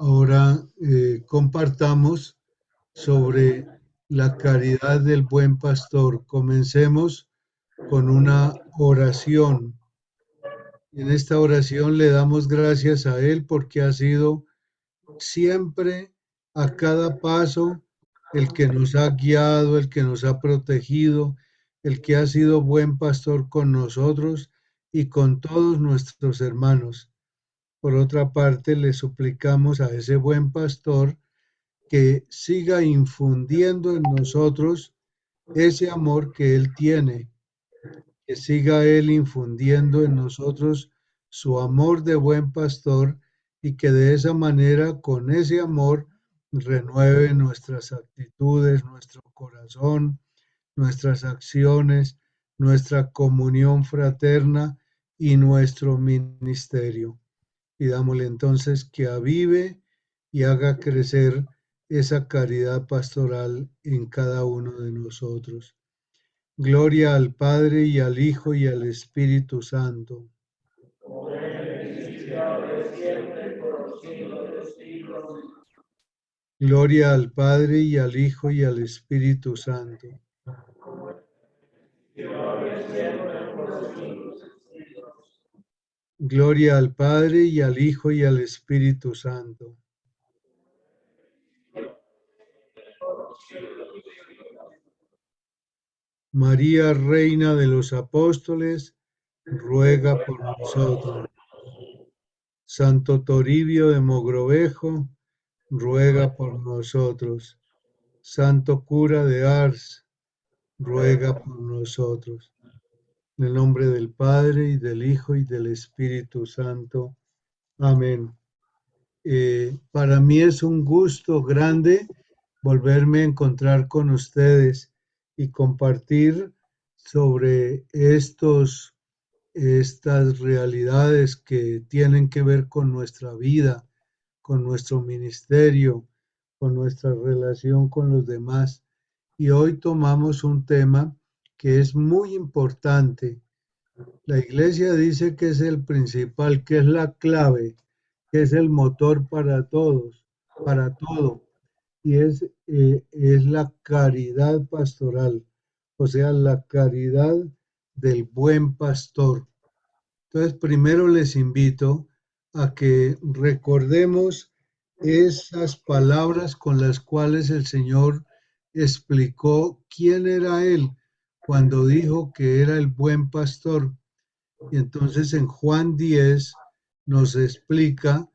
Ahora compartamos sobre la caridad del buen pastor. Comencemos con una oración. En esta oración le damos gracias a Él porque ha sido siempre a cada paso el que nos ha guiado, el que nos ha protegido, el que ha sido buen pastor con nosotros y con todos nuestros hermanos. Por otra parte, le suplicamos a ese buen pastor que siga infundiendo en nosotros ese amor que Él tiene, que siga Él infundiendo en nosotros su amor de buen pastor y que de esa manera, con ese amor, renueve nuestras actitudes, nuestro corazón, nuestras acciones, nuestra comunión fraterna y nuestro ministerio. Pidámosle entonces que avive y haga crecer esa caridad pastoral en cada uno de nosotros. Gloria al Padre y al Hijo y al Espíritu Santo. Gloria al Padre y al Hijo y al Espíritu Santo. Gloria al Padre y al Hijo y al Espíritu Santo. María, Reina de los Apóstoles, ruega por nosotros. Santo Toribio de Mogrovejo, ruega por nosotros. Santo cura de Ars, ruega por nosotros. En el nombre del Padre y del Hijo y del Espíritu Santo. Amén. Para mí es un gusto grande volverme a encontrar con ustedes y compartir sobre estas realidades que tienen que ver con nuestra vida, con nuestro ministerio, con nuestra relación con los demás. Y hoy tomamos un tema que es muy importante. La iglesia dice que es el principal, que es la clave, que es el motor para todos, para todo, y es la caridad pastoral, o sea, la caridad del buen pastor. Entonces, primero les invito a que recordemos esas palabras con las cuales el Señor explicó quién era Él cuando dijo que era el buen pastor. Y entonces en Juan 10 nos explica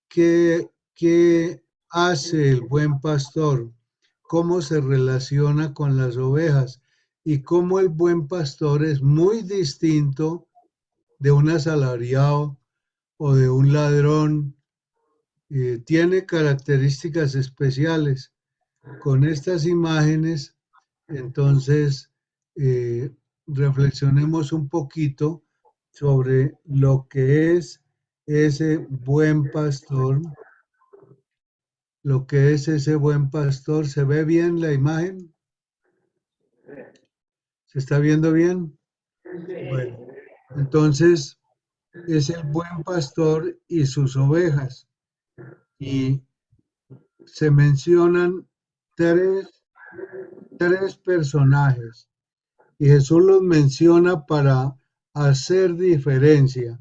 qué hace el buen pastor, cómo se relaciona con las ovejas y cómo el buen pastor es muy distinto de un asalariado o de un ladrón. Tiene características especiales. Con estas imágenes, entonces, reflexionemos un poquito sobre lo que es ese buen pastor, lo que es ese buen pastor. ¿Se ve bien la imagen? ¿Se está viendo bien? Bueno, entonces es el buen pastor y sus ovejas. Y se mencionan tres, tres personajes. Y Jesús los menciona para hacer diferencia.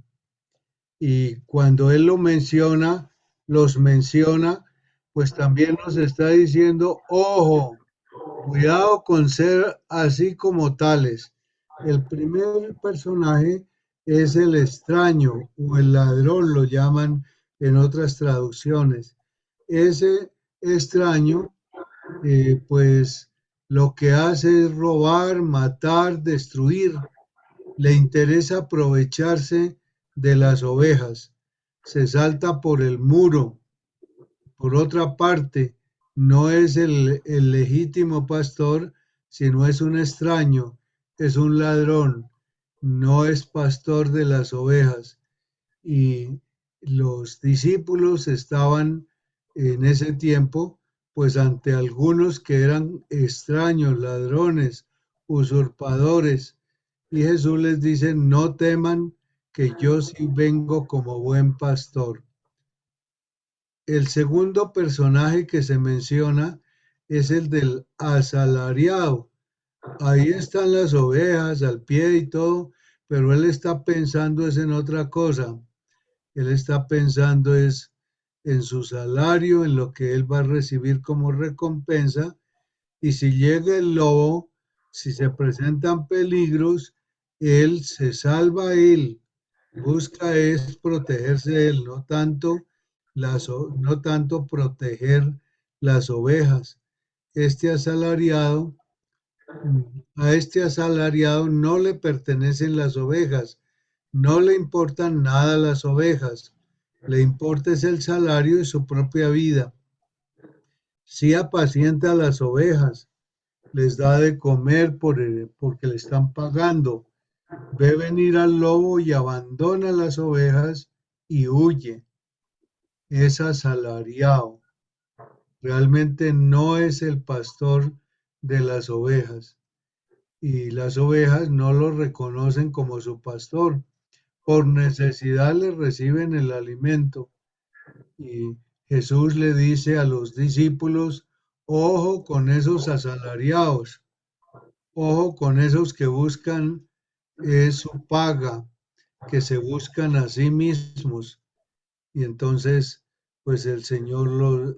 Y cuando Él lo menciona, los menciona, pues también nos está diciendo, ojo, cuidado con ser así como tales. El primer personaje es el extraño o el ladrón, lo llaman en otras traducciones. Ese extraño, pues lo que hace es robar, matar, destruir. Le interesa aprovecharse de las ovejas. Se salta por el muro. Por otra parte, no es el legítimo pastor, sino es un extraño, es un ladrón, no es pastor de las ovejas. Y los discípulos estaban en ese tiempo, pues ante algunos que eran extraños, ladrones, usurpadores. Y Jesús les dice, no teman que yo sí vengo como buen pastor. el segundo personaje que se menciona es el del asalariado. Ahí están las ovejas al pie y todo, pero él está pensando es en otra cosa. Él está pensando es en su salario, en lo que él va a recibir como recompensa. Y si llega el lobo, si se presentan peligros, él se salva él, busca es protegerse él, no tanto proteger las ovejas. Este asalariado, a este asalariado no le pertenecen las ovejas, no le importan nada las ovejas, le importa es el salario y su propia vida. Sí apacienta a las ovejas, les da de comer porque le están pagando. Ve venir al lobo y abandona las ovejas y huye. Es asalariado. Realmente no es el pastor de las ovejas. Y las ovejas no lo reconocen como su pastor. Por necesidad le reciben el alimento. Y Jesús le dice a los discípulos, ojo con esos asalariados. Ojo con esos que buscan su paga, que se buscan a sí mismos. Y entonces, pues el Señor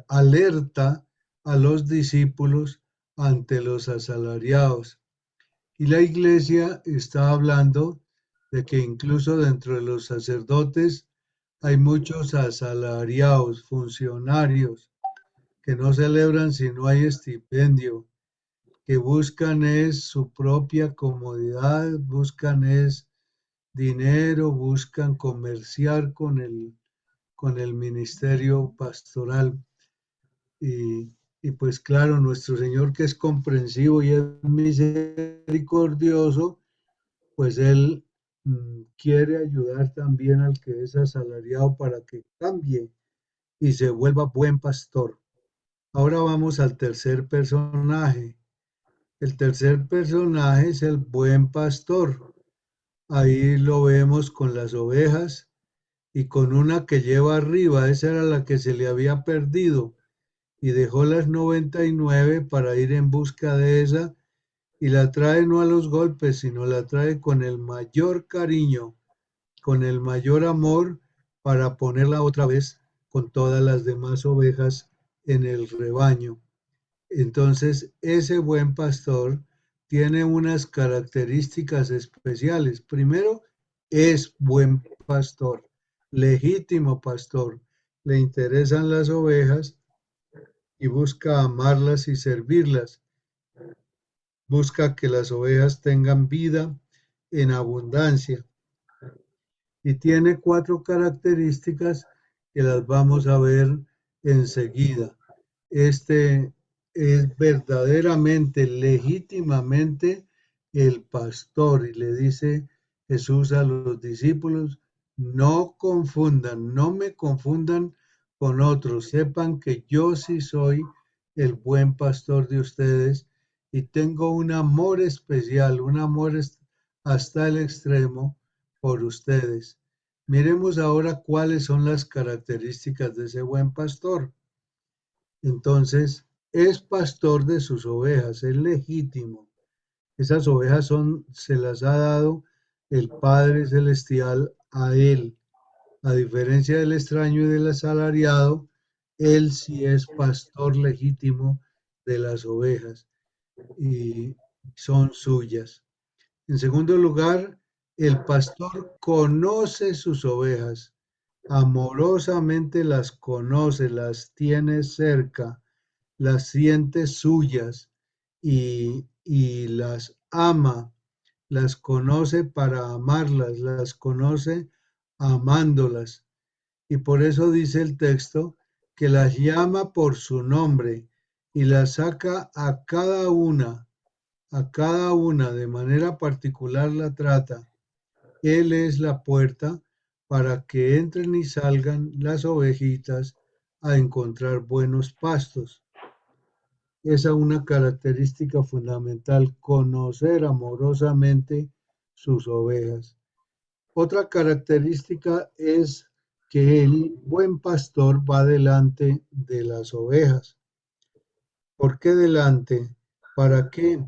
alerta a los discípulos ante los asalariados. Y la iglesia está hablando de que incluso dentro de los sacerdotes hay muchos asalariados, funcionarios, que no celebran si no hay estipendio, que buscan es su propia comodidad, buscan es dinero, buscan comerciar con el ministerio pastoral. Y, y pues claro, nuestro Señor que es comprensivo y es misericordioso, pues Él quiere ayudar también al que es asalariado para que cambie y se vuelva buen pastor. Ahora vamos al tercer personaje. El tercer personaje es el buen pastor. Ahí lo vemos con las ovejas y con una que lleva arriba, esa era la que se le había perdido y dejó las 99 para ir en busca de esa y la trae no a los golpes, sino la trae con el mayor cariño, con el mayor amor para ponerla otra vez con todas las demás ovejas en el rebaño. Entonces, ese buen pastor tiene unas características especiales. Primero, es buen pastor, legítimo pastor. Le interesan las ovejas y busca amarlas y servirlas. Busca que las ovejas tengan vida en abundancia. Y tiene cuatro características que las vamos a ver enseguida. Este es verdaderamente, legítimamente el pastor. Y le dice Jesús a los discípulos, no confundan, no me confundan con otros. Sepan que yo sí soy el buen pastor de ustedes y tengo un amor especial, un amor hasta el extremo por ustedes. Miremos ahora cuáles son las características de ese buen pastor. Entonces, es pastor de sus ovejas, es legítimo. Esas ovejas se las ha dado el Padre Celestial a él. A diferencia del extraño y del asalariado, él sí es pastor legítimo de las ovejas y son suyas. En segundo lugar, el pastor conoce sus ovejas, amorosamente las conoce, las tiene cerca, las siente suyas y las ama, las conoce para amarlas, las conoce amándolas. Y por eso dice el texto que las llama por su nombre y las saca a cada una de manera particular la trata. Él es la puerta para que entren y salgan las ovejitas a encontrar buenos pastos. Esa es una característica fundamental, conocer amorosamente sus ovejas. Otra característica es que el buen pastor va delante de las ovejas. ¿Por qué delante? ¿Para qué?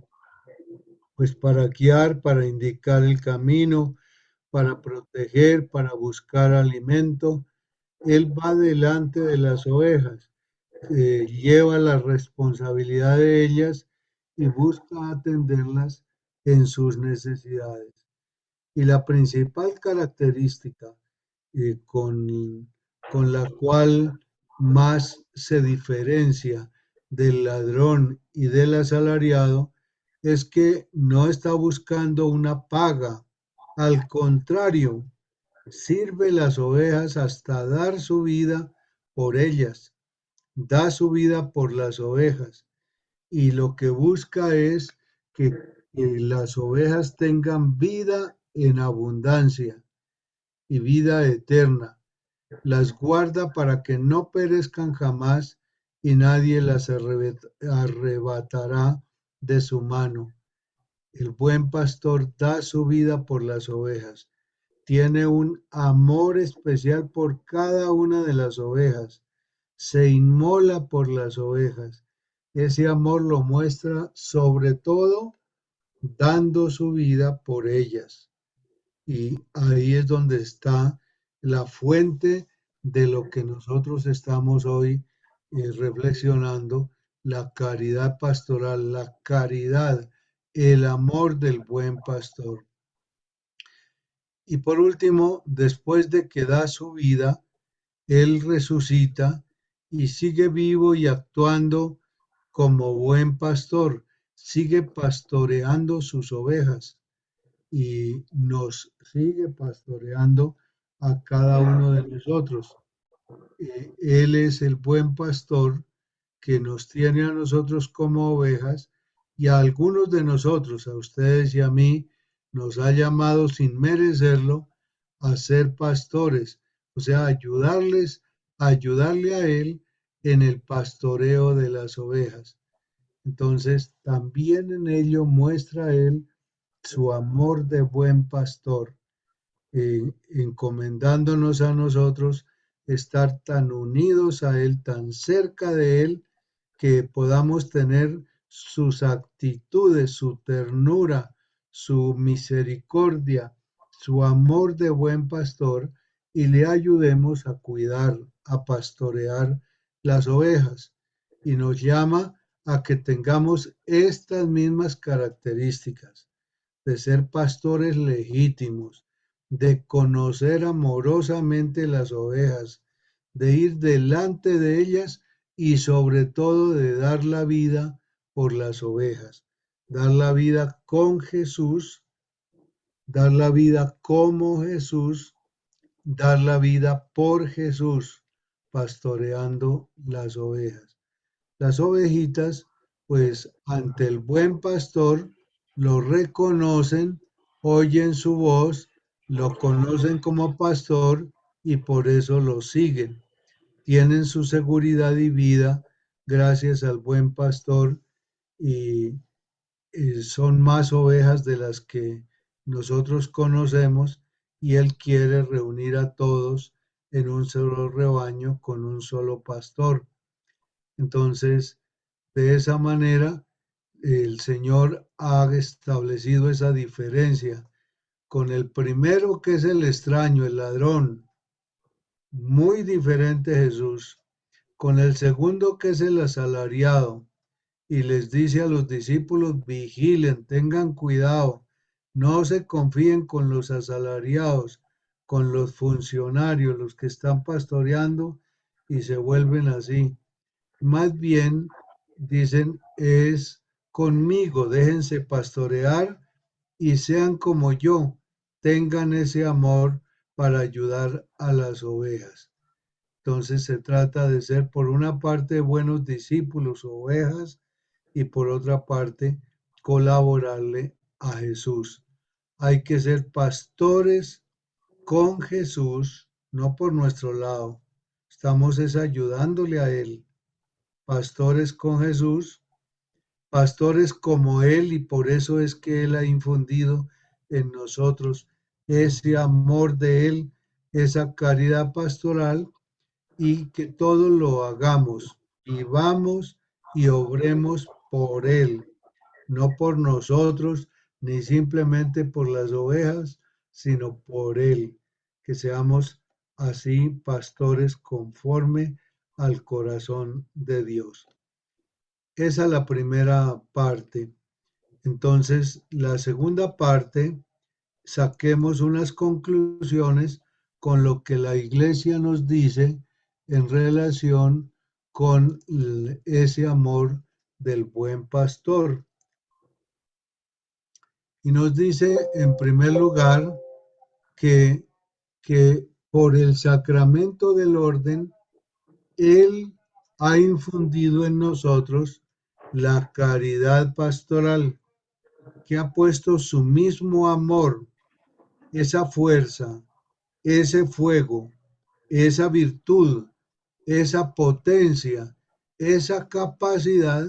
Pues para guiar, para indicar el camino, para proteger, para buscar alimento. Él va delante de las ovejas, lleva la responsabilidad de ellas y busca atenderlas en sus necesidades. Y la principal característica con la cual más se diferencia del ladrón y del asalariado es que no está buscando una paga. Al contrario, sirve las ovejas hasta dar su vida por ellas, da su vida por las ovejas y lo que busca es que las ovejas tengan vida en abundancia y vida eterna. Las guarda para que no perezcan jamás y nadie las arrebatará de su mano. El buen pastor da su vida por las ovejas. Tiene un amor especial por cada una de las ovejas. Se inmola por las ovejas. Ese amor lo muestra sobre todo dando su vida por ellas. Y ahí es donde está la fuente de lo que nosotros estamos hoy reflexionando, la caridad pastoral, la caridad, el amor del buen pastor. Y por último, después de que da su vida, Él resucita y sigue vivo y actuando como buen pastor, sigue pastoreando sus ovejas y nos sigue pastoreando a cada uno de nosotros. Él es el buen pastor que nos tiene a nosotros como ovejas y a algunos de nosotros, a ustedes y a mí, nos ha llamado sin merecerlo a ser pastores, o sea, ayudarle a Él en el pastoreo de las ovejas. Entonces, también en ello muestra Él su amor de buen pastor, encomendándonos a nosotros estar tan unidos a Él, tan cerca de Él, que podamos tener sus actitudes, su ternura, su misericordia, su amor de buen pastor y le ayudemos a cuidar, a pastorear las ovejas. Y nos llama a que tengamos estas mismas características de ser pastores legítimos, de conocer amorosamente las ovejas, de ir delante de ellas y sobre todo de dar la vida por las ovejas, dar la vida con Jesús, dar la vida como Jesús, dar la vida por Jesús, pastoreando las ovejas. Las ovejitas, pues ante el buen pastor, lo reconocen, oyen su voz, lo conocen como pastor y por eso lo siguen. Tienen su seguridad y vida gracias al buen pastor y, son más ovejas de las que nosotros conocemos y él quiere reunir a todos en un solo rebaño con un solo pastor. Entonces, de esa manera, el Señor ha establecido esa diferencia con el primero que es el extraño, el ladrón, muy diferente Jesús, con el segundo que es el asalariado, y les dice a los discípulos, vigilen, tengan cuidado, no se confíen con los asalariados, con los funcionarios, los que están pastoreando y se vuelven así. Más bien, dicen, es conmigo, déjense pastorear y sean como yo, tengan ese amor para ayudar a las ovejas. Entonces se trata de ser por una parte buenos discípulos o ovejas y por otra parte colaborarle a Jesús. Hay que ser pastores con Jesús, no por nuestro lado. Estamos es ayudándole a Él. Pastores con Jesús, pastores como Él y por eso es que Él ha infundido en nosotros ese amor de Él, esa caridad pastoral y que todo lo hagamos, vivamos y obremos por Él, no por nosotros, ni simplemente por las ovejas, sino por Él, que seamos así pastores conforme al corazón de Dios. Esa es la primera parte. Entonces, la segunda parte, saquemos unas conclusiones con lo que la iglesia nos dice en relación con ese amor del buen pastor. Y nos dice, en primer lugar, que, que por el sacramento del orden, Él ha infundido en nosotros la caridad pastoral, que ha puesto su mismo amor, esa fuerza, ese fuego, esa virtud, esa potencia, esa capacidad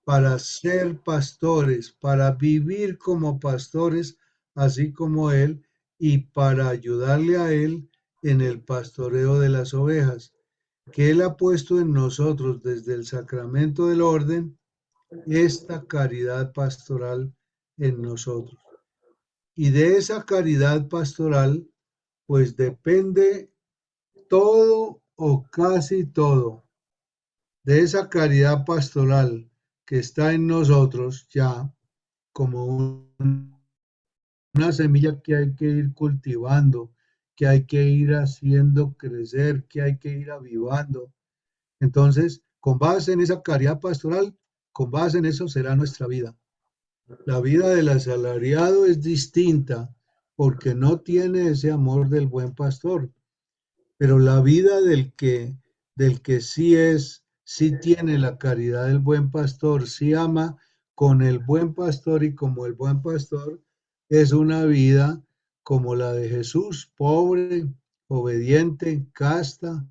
para ser pastores, para vivir como pastores, así como Él, y para ayudarle a Él en el pastoreo de las ovejas, que Él ha puesto en nosotros desde el sacramento del orden, esta caridad pastoral en nosotros. Y de esa caridad pastoral, pues depende todo o casi todo de esa caridad pastoral que está en nosotros ya como una semilla que hay que ir cultivando, que hay que ir haciendo crecer, que hay que ir avivando. Entonces, con base en esa caridad pastoral, con base en eso será nuestra vida. La vida del asalariado es distinta porque no tiene ese amor del buen pastor. Pero la vida del que sí tiene la caridad del buen pastor, sí ama con el buen pastor y como el buen pastor, es una vida como la de Jesús, pobre, obediente, casta,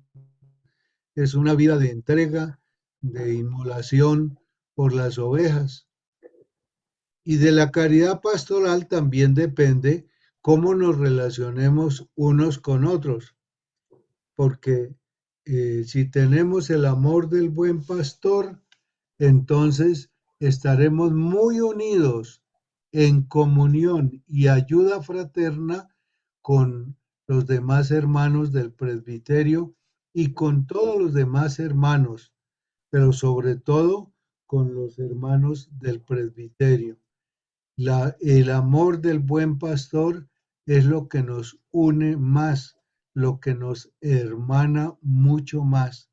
es una vida de entrega, de inmolación por las ovejas. Y de la caridad pastoral también depende cómo nos relacionemos unos con otros porque si tenemos el amor del buen pastor, entonces estaremos muy unidos en comunión y ayuda fraterna con los demás hermanos del presbiterio y con todos los demás hermanos, pero sobre todo con los hermanos del presbiterio. El amor del buen pastor es lo que nos une más, lo que nos hermana mucho más.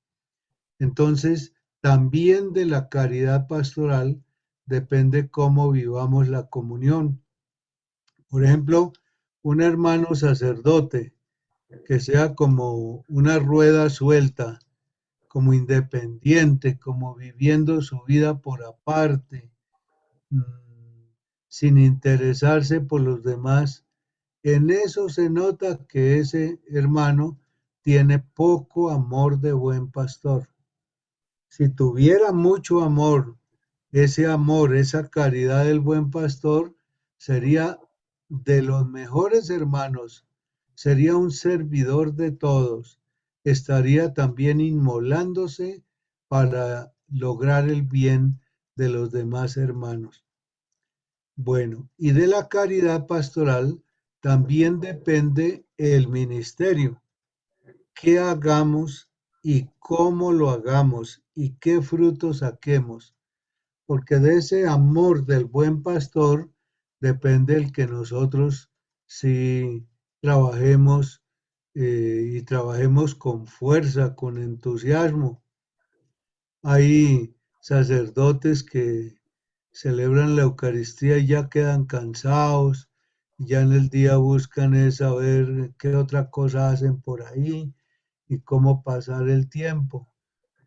Entonces, también de la caridad pastoral depende cómo vivamos la comunión. Por ejemplo, un hermano sacerdote que sea como una rueda suelta, como independiente, como viviendo su vida por aparte, mm, sin interesarse por los demás. En eso se nota que ese hermano tiene poco amor de buen pastor. Si tuviera mucho amor, esa caridad del buen pastor, sería de los mejores hermanos, sería un servidor de todos, estaría también inmolándose para lograr el bien de los demás hermanos. Bueno, y de la caridad pastoral también depende el ministerio, qué hagamos y cómo lo hagamos y qué frutos saquemos, porque de ese amor del buen pastor depende el que nosotros sí trabajemos y trabajemos con fuerza, con entusiasmo. Hay sacerdotes que celebran la Eucaristía y ya quedan cansados, ya en el día buscan es saber qué otra cosa hacen por ahí y cómo pasar el tiempo.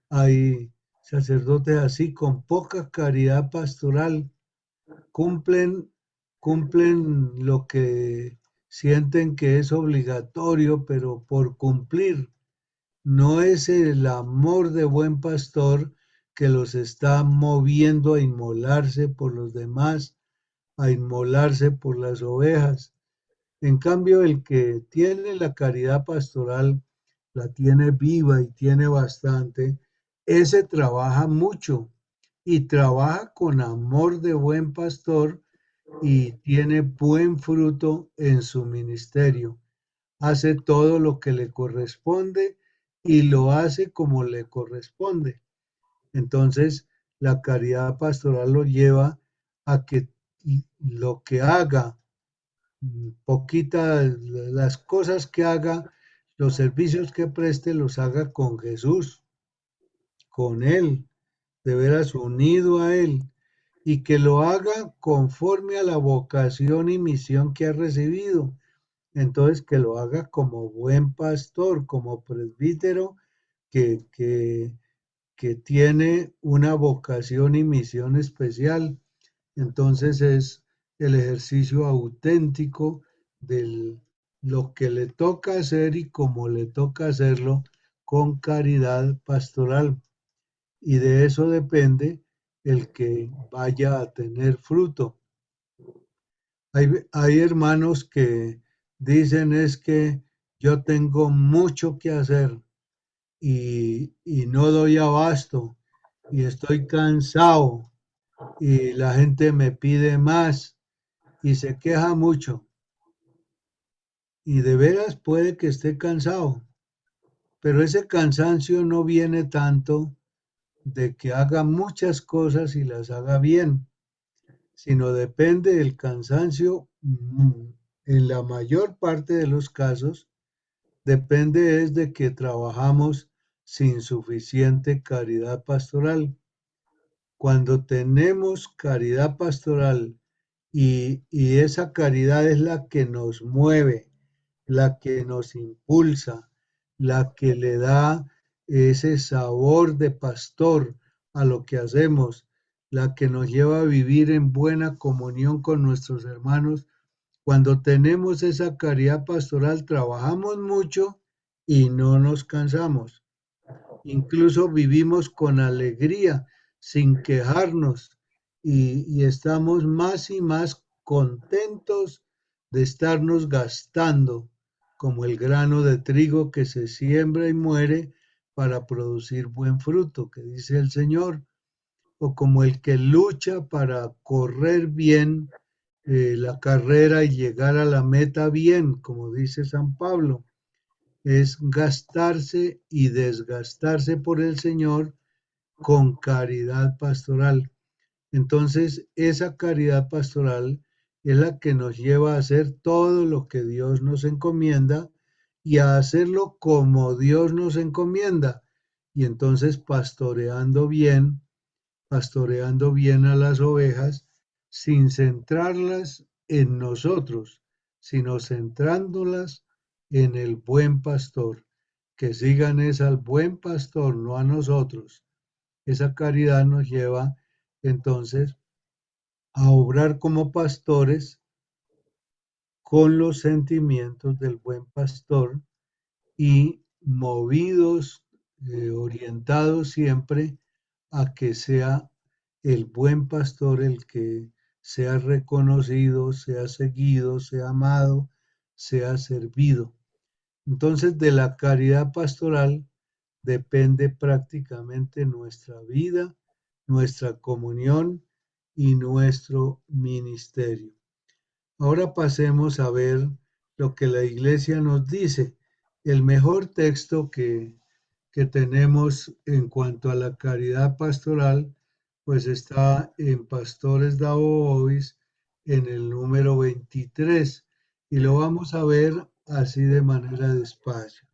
Hay sacerdotes así con poca caridad pastoral, cumplen, cumplen lo que sienten que es obligatorio, pero por cumplir. No es el amor de buen pastor que los está moviendo a inmolarse por los demás, a inmolarse por las ovejas. En cambio, el que tiene la caridad pastoral, la tiene viva y tiene bastante, ese trabaja mucho y trabaja con amor de buen pastor y tiene buen fruto en su ministerio. Hace todo lo que le corresponde y lo hace como le corresponde. Entonces, la caridad pastoral lo lleva a que lo que haga, poquitas, las cosas que haga, los servicios que preste, los haga con Jesús, con Él, de veras unido a Él, y que lo haga conforme a la vocación y misión que ha recibido. Entonces, que lo haga como buen pastor, como presbítero, que, que, que tiene una vocación y misión especial. Entonces es el ejercicio auténtico de lo que le toca hacer y cómo le toca hacerlo con caridad pastoral. Y de eso depende el que vaya a tener fruto. Hay hermanos que dicen es que yo tengo mucho que hacer y no doy abasto y estoy cansado y la gente me pide más y se queja mucho. Y de veras puede que esté cansado, pero ese cansancio no viene tanto de que haga muchas cosas y las haga bien, sino depende del cansancio, en la mayor parte de los casos, depende es de que trabajamos sin suficiente caridad pastoral. Cuando tenemos caridad pastoral y esa caridad es la que nos mueve, la que nos impulsa, la que le da ese sabor de pastor a lo que hacemos, la que nos lleva a vivir en buena comunión con nuestros hermanos. Cuando tenemos esa caridad pastoral, trabajamos mucho y no nos cansamos. Incluso vivimos con alegría, sin quejarnos, y estamos más y más contentos de estarnos gastando, como el grano de trigo que se siembra y muere para producir buen fruto, que dice el Señor, o como el que lucha para correr bien la carrera y llegar a la meta bien, como dice San Pablo, es gastarse y desgastarse por el Señor con caridad pastoral. Entonces, esa caridad pastoral es la que nos lleva a hacer todo lo que Dios nos encomienda y a hacerlo como Dios nos encomienda. Y entonces pastoreando bien a las ovejas sin centrarlas en nosotros, sino centrándolas en el buen pastor. Que sigan es al buen pastor, no a nosotros. Esa caridad nos lleva entonces a obrar como pastores con los sentimientos del buen pastor y movidos, orientados siempre a que sea el buen pastor el que sea reconocido, sea seguido, sea amado, sea servido. Entonces, de la caridad pastoral depende prácticamente nuestra vida, nuestra comunión y nuestro ministerio. Ahora pasemos a ver lo que la iglesia nos dice. El mejor texto que tenemos en cuanto a la caridad pastoral, pues está en Pastores Davo Ovis, en el número 23, y lo vamos a ver así de manera despacio.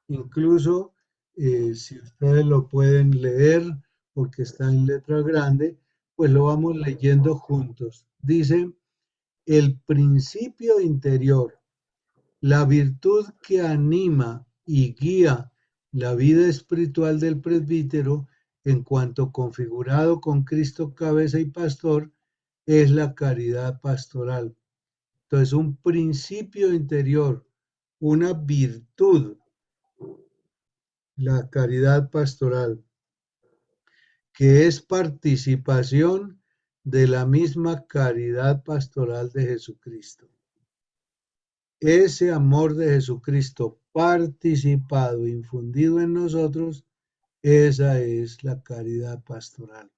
Incluso si ustedes lo pueden leer porque está en letra grande, pues lo vamos leyendo juntos. Dice, el principio interior, la virtud que anima y guía la vida espiritual del presbítero en cuanto configurado con Cristo cabeza y pastor, es la caridad pastoral. Entonces, un principio interior, una virtud, la caridad pastoral, que es participación de la misma caridad pastoral de Jesucristo. ese amor de Jesucristo participado, infundido en nosotros, esa es la caridad pastoral.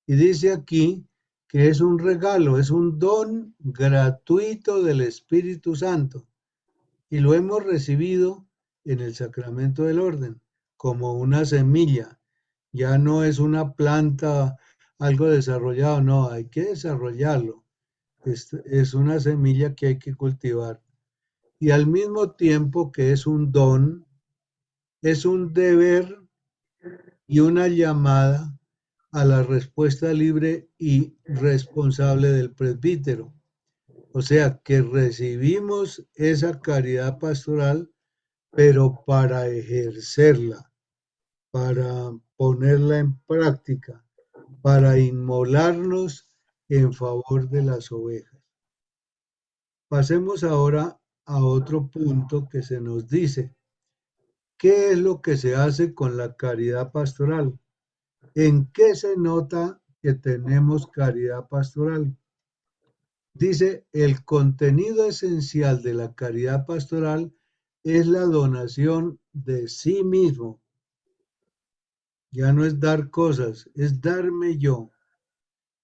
Y dice aquí que es un regalo, es un don gratuito del Espíritu Santo. Y lo hemos recibido en el sacramento del orden, como una semilla. Ya no es una planta, algo desarrollado, no, hay que desarrollarlo. Es una semilla que hay que cultivar. Y al mismo tiempo que es un don, es un deber y una llamada a la respuesta libre y responsable del presbítero. O sea, que recibimos esa caridad pastoral, pero para ejercerla, para ponerla en práctica, para inmolarnos en favor de las ovejas. Pasemos ahora a otro punto que se nos dice, ¿qué es lo que se hace con la caridad pastoral? ¿En qué se nota que tenemos caridad pastoral? Dice, el contenido esencial de la caridad pastoral es la donación de sí mismo. Ya no es dar cosas, es darme yo.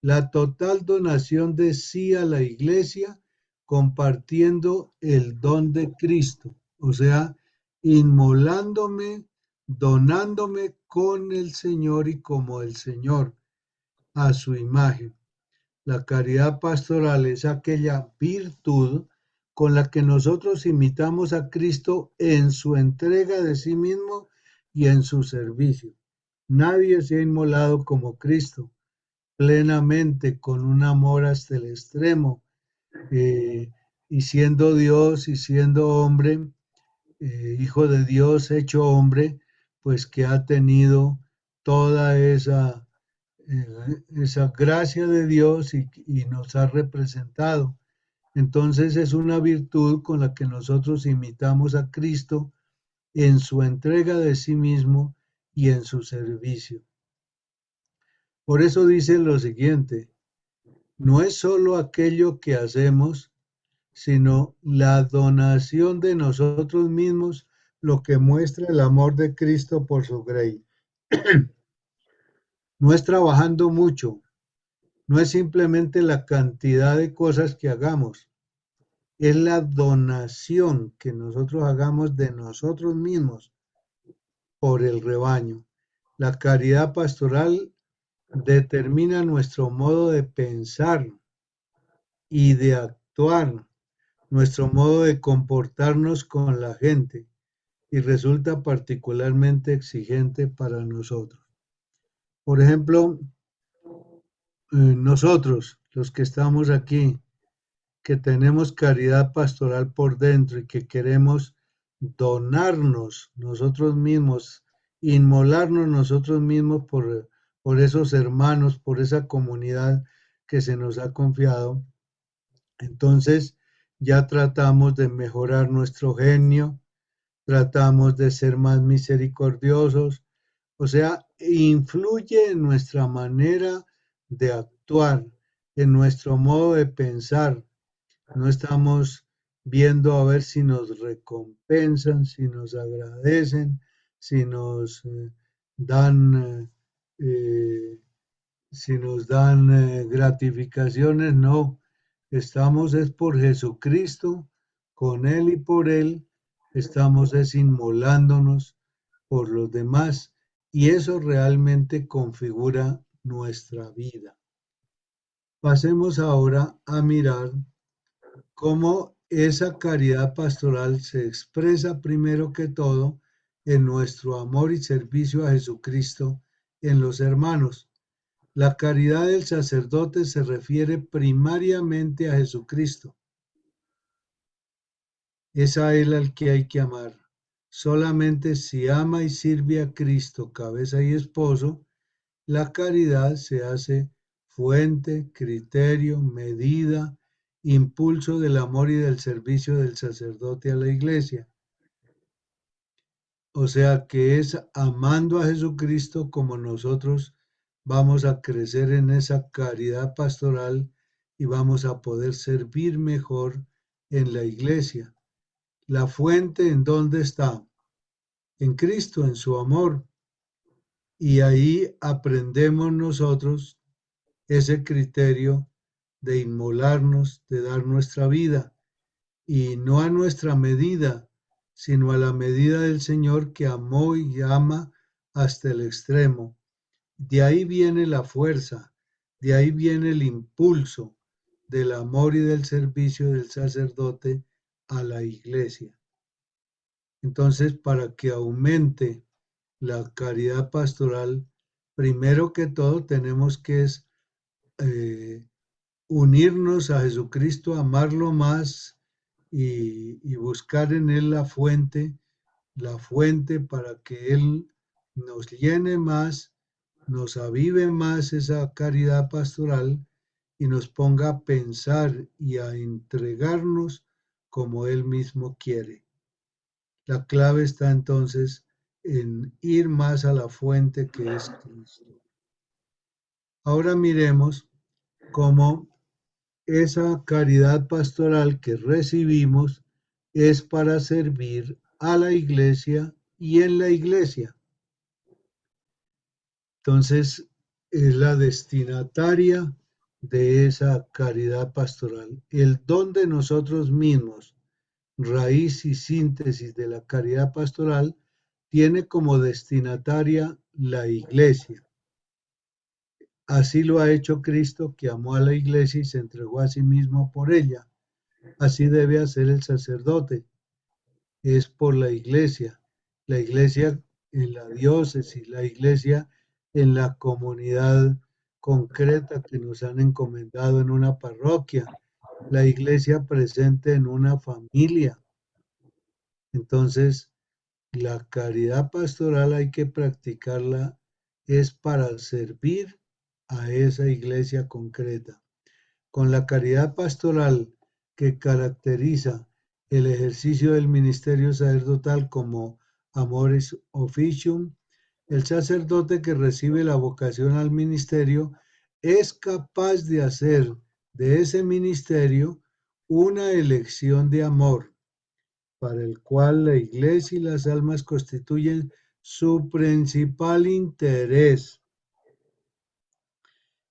La total donación de sí a la iglesia compartiendo el don de Cristo. O sea, inmolándome, donándome con el Señor y como el Señor a su imagen. La caridad pastoral es aquella virtud con la que nosotros imitamos a Cristo en su entrega de sí mismo y en su servicio. Nadie se ha inmolado como Cristo, plenamente, con un amor hasta el extremo, eh, y siendo Dios y siendo hombre, hijo de Dios hecho hombre, pues que ha tenido toda esa gracia de Dios y nos ha representado. Entonces es una virtud con la que nosotros imitamos a Cristo en su entrega de sí mismo y en su servicio. Por eso dice lo siguiente, no es solo aquello que hacemos, sino la donación de nosotros mismos lo que muestra el amor de Cristo por su grey. No es trabajando mucho, no es simplemente la cantidad de cosas que hagamos, es la donación que nosotros hagamos de nosotros mismos por el rebaño. La caridad pastoral determina nuestro modo de pensar y de actuar, nuestro modo de comportarnos con la gente y resulta particularmente exigente para nosotros. Por ejemplo, nosotros, los que estamos aquí, que tenemos caridad pastoral por dentro y que queremos donarnos nosotros mismos, inmolarnos nosotros mismos por esos hermanos, por esa comunidad que se nos ha confiado, entonces ya tratamos de mejorar nuestro genio, tratamos de ser más misericordiosos, o sea, influye en nuestra manera de actuar, en nuestro modo de pensar. No estamos viendo a ver si nos recompensan, si nos agradecen, si nos dan, si nos dan gratificaciones, no. Estamos es por Jesucristo, con Él y por Él, estamos es inmolándonos por los demás y eso realmente configura nuestra vida. Pasemos ahora a mirar cómo esa caridad pastoral se expresa primero que todo en nuestro amor y servicio a Jesucristo en los hermanos. La caridad del sacerdote se refiere primariamente a Jesucristo. Es a Él al que hay que amar. Solamente si ama y sirve a Cristo, cabeza y esposo, la caridad se hace fuente, criterio, medida, impulso del amor y del servicio del sacerdote a la iglesia. O sea que es amando a Jesucristo como nosotros vamos a crecer en esa caridad pastoral y vamos a poder servir mejor en la iglesia. La fuente, ¿en dónde está? En Cristo, en su amor. Y ahí aprendemos nosotros ese criterio de inmolarnos, de dar nuestra vida, y no a nuestra medida, sino a la medida del Señor que amó y ama hasta el extremo. De ahí viene la fuerza, de ahí viene el impulso del amor y del servicio del sacerdote a la iglesia. Entonces, para que aumente la caridad pastoral, primero que todo tenemos que eh, unirnos a Jesucristo, amarlo más y buscar en Él la fuente para que Él nos llene más, nos avive más esa caridad pastoral y nos ponga a pensar y a entregarnos como Él mismo quiere. La clave está entonces en ir más a la fuente que es Cristo. Ahora miremos cómo esa caridad pastoral que recibimos es para servir a la iglesia y en la iglesia. Entonces, es la destinataria de esa caridad pastoral. El don de nosotros mismos, raíz y síntesis de la caridad pastoral, tiene como destinataria la iglesia. Así lo ha hecho Cristo, que amó a la iglesia y se entregó a sí mismo por ella. Así debe hacer el sacerdote, es por la iglesia en la diócesis, la iglesia en la comunidad concreta que nos han encomendado en una parroquia, la iglesia presente en una familia. Entonces, la caridad pastoral hay que practicarla, es para servir a esa iglesia concreta. Con la caridad pastoral que caracteriza el ejercicio del ministerio sacerdotal como amoris officium, el sacerdote que recibe la vocación al ministerio es capaz de hacer de ese ministerio una elección de amor, para el cual la iglesia y las almas constituyen su principal interés.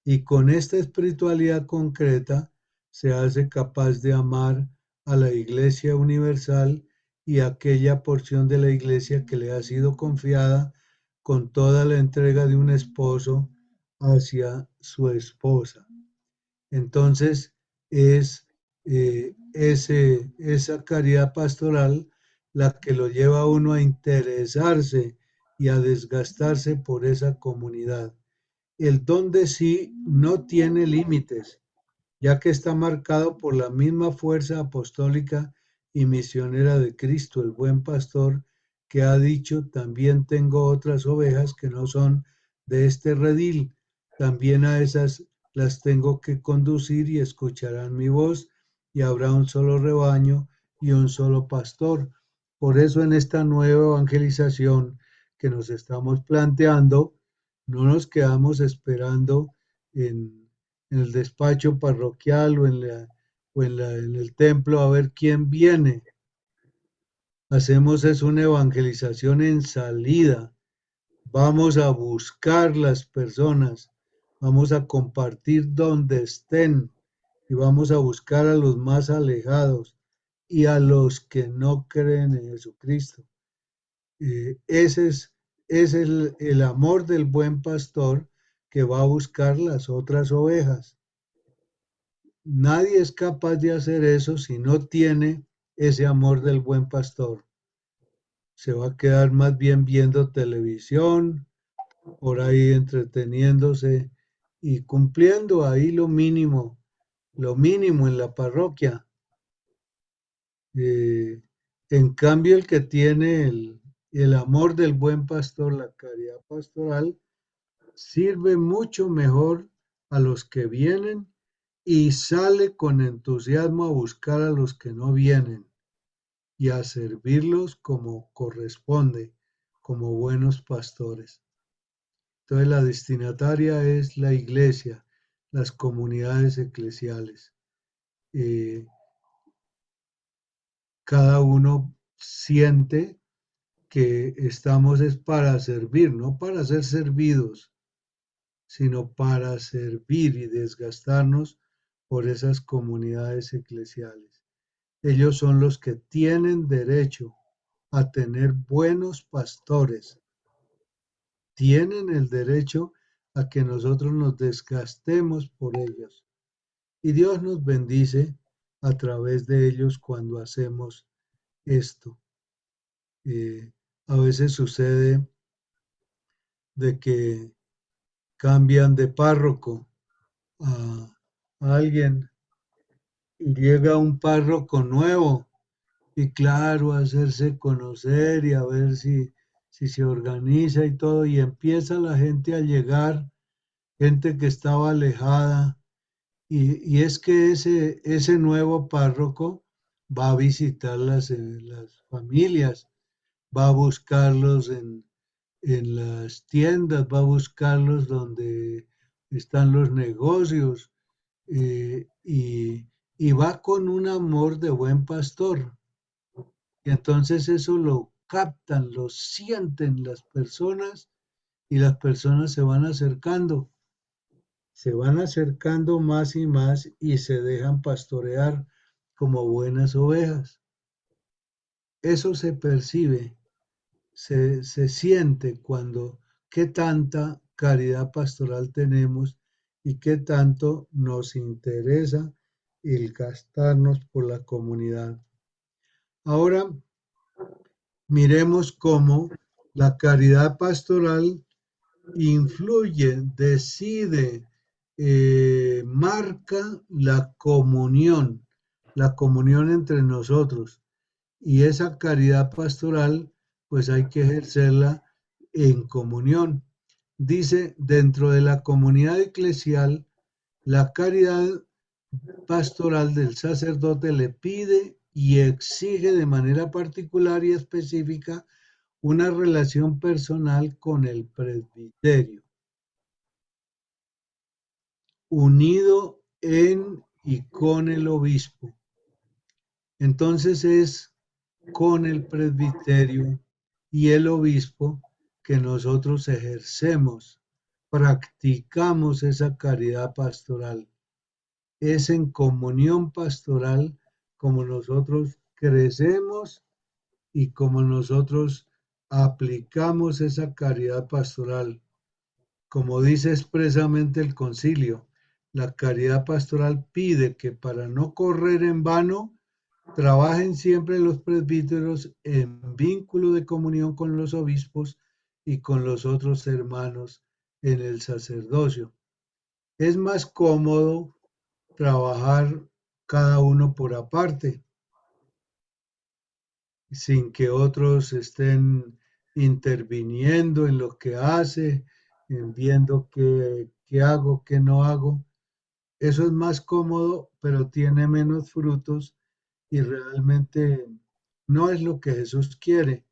Y con esta espiritualidad concreta se hace capaz de amar a la Iglesia universal y a aquella porción de la Iglesia que le ha sido confiada con toda la entrega de un esposo hacia su esposa. Entonces es esa caridad pastoral la que lo lleva a uno a interesarse y a desgastarse por esa comunidad. El don de sí no tiene límites, ya que está marcado por la misma fuerza apostólica y misionera de Cristo, el buen pastor, que ha dicho, también tengo otras ovejas que no son de este redil, también a esas las tengo que conducir y escucharán mi voz, y habrá un solo rebaño y un solo pastor. Por eso en esta nueva evangelización que nos estamos planteando, no nos quedamos esperando en el despacho parroquial en el templo a ver quién viene. Hacemos es una evangelización en salida. Vamos a buscar las personas, vamos a compartir donde estén y vamos a buscar a los más alejados y a los que no creen en Jesucristo. Ese es el amor del buen pastor que va a buscar las otras ovejas. Nadie es capaz de hacer eso si no tiene ese amor del buen pastor. Se va a quedar más bien viendo televisión, por ahí entreteniéndose y cumpliendo ahí lo mínimo en la parroquia. Eh, en cambio, el que tiene el amor del buen pastor, la caridad pastoral, sirve mucho mejor a los que vienen y sale con entusiasmo a buscar a los que no vienen y a servirlos como corresponde, como buenos pastores. Entonces la destinataria es la iglesia, las comunidades eclesiales. Eh, cada uno siente que estamos es para servir, no para ser servidos, sino para servir y desgastarnos por esas comunidades eclesiales. Ellos son los que tienen derecho a tener buenos pastores, tienen el derecho a que nosotros nos desgastemos por ellos. Y Dios nos bendice a través de ellos cuando hacemos esto. A veces sucede de que cambian de párroco a alguien y llega un párroco nuevo y claro, hacerse conocer y a ver si se organiza y todo, y empieza la gente a llegar, gente que estaba alejada, y es que ese nuevo párroco va a visitar las familias, va a buscarlos en las tiendas, va a buscarlos donde están los negocios, y va con un amor de buen pastor. Y entonces eso lo captan, lo sienten las personas y las personas se van acercando más y más y se dejan pastorear como buenas ovejas. Eso se percibe, se siente cuando qué tanta caridad pastoral tenemos y qué tanto nos interesa el gastarnos por la comunidad. Ahora miremos cómo la caridad pastoral influye, decide, marca la comunión entre nosotros. Y esa caridad pastoral, pues hay que ejercerla en comunión. Dice, dentro de la comunidad eclesial, la caridad pastoral del sacerdote le pide y exige de manera particular y específica una relación personal con el presbiterio, unido en y con el obispo. Entonces es con el presbiterio y el obispo que nosotros ejercemos, practicamos esa caridad pastoral. Es en comunión pastoral como nosotros crecemos y como nosotros aplicamos esa caridad pastoral. Como dice expresamente el concilio, la caridad pastoral pide que para no correr en vano, trabajen siempre los presbíteros en vínculo de comunión con los obispos y con los otros hermanos en el sacerdocio. Es más cómodo trabajar cada uno por aparte, sin que otros estén interviniendo en lo que hace, en viendo qué hago, qué no hago. Eso es más cómodo, pero tiene menos frutos y realmente no es lo que Jesús quiere.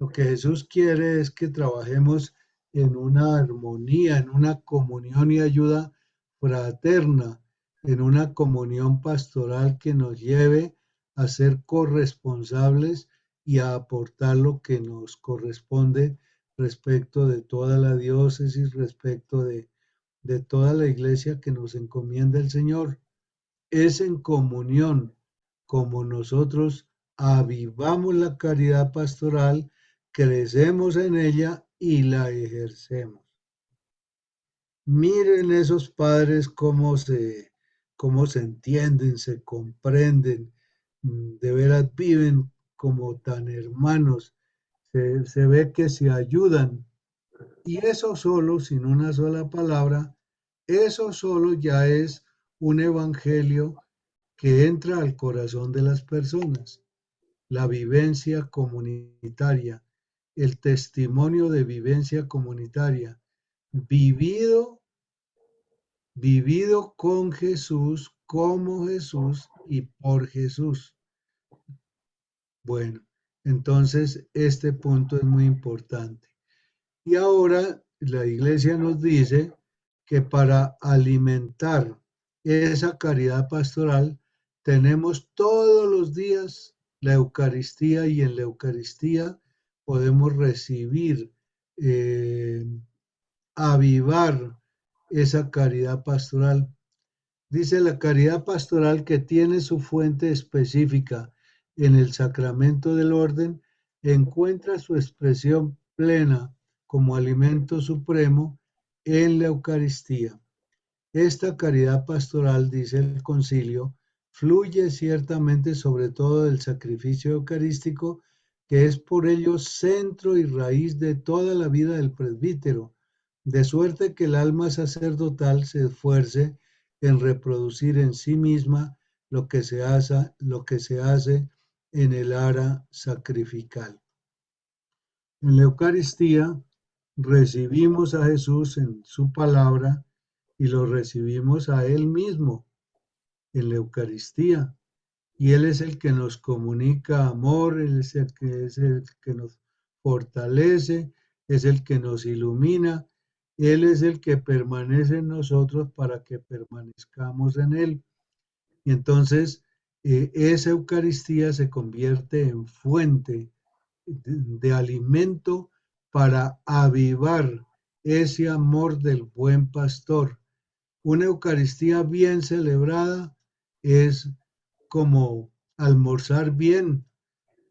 Lo que Jesús quiere es que trabajemos en una armonía, en una comunión y ayuda fraterna, en una comunión pastoral que nos lleve a ser corresponsables y a aportar lo que nos corresponde respecto de toda la diócesis, respecto de toda la iglesia que nos encomienda el Señor. Es en comunión como nosotros avivamos la caridad pastoral, crecemos en ella y la ejercemos. Miren esos padres cómo se entienden, se comprenden, de veras viven como tan hermanos, se ve que se ayudan. Y eso solo, sin una sola palabra, eso solo ya es un evangelio que entra al corazón de las personas. La vivencia comunitaria, el testimonio de vivencia comunitaria, vivido, vivido con Jesús, como Jesús y por Jesús. Bueno, entonces este punto es muy importante. Y ahora la iglesia nos dice que para alimentar esa caridad pastoral tenemos todos los días la Eucaristía, y en la Eucaristía podemos recibir, avivar esa caridad pastoral. Dice la caridad pastoral, que tiene su fuente específica en el sacramento del orden, encuentra su expresión plena como alimento supremo en la Eucaristía. Esta caridad pastoral, dice el concilio, fluye ciertamente sobre todo del sacrificio eucarístico, que es por ello centro y raíz de toda la vida del presbítero, de suerte que el alma sacerdotal se esfuerce en reproducir en sí misma lo que se hace en el ara sacrificial. En la Eucaristía recibimos a Jesús en su palabra y lo recibimos a Él mismo en la Eucaristía. Y Él es el que nos comunica amor, Él es el que nos fortalece, es el que nos ilumina, Él es el que permanece en nosotros para que permanezcamos en Él. Y entonces esa Eucaristía se convierte en fuente de alimento para avivar ese amor del buen pastor. Una Eucaristía bien celebrada es como almorzar bien,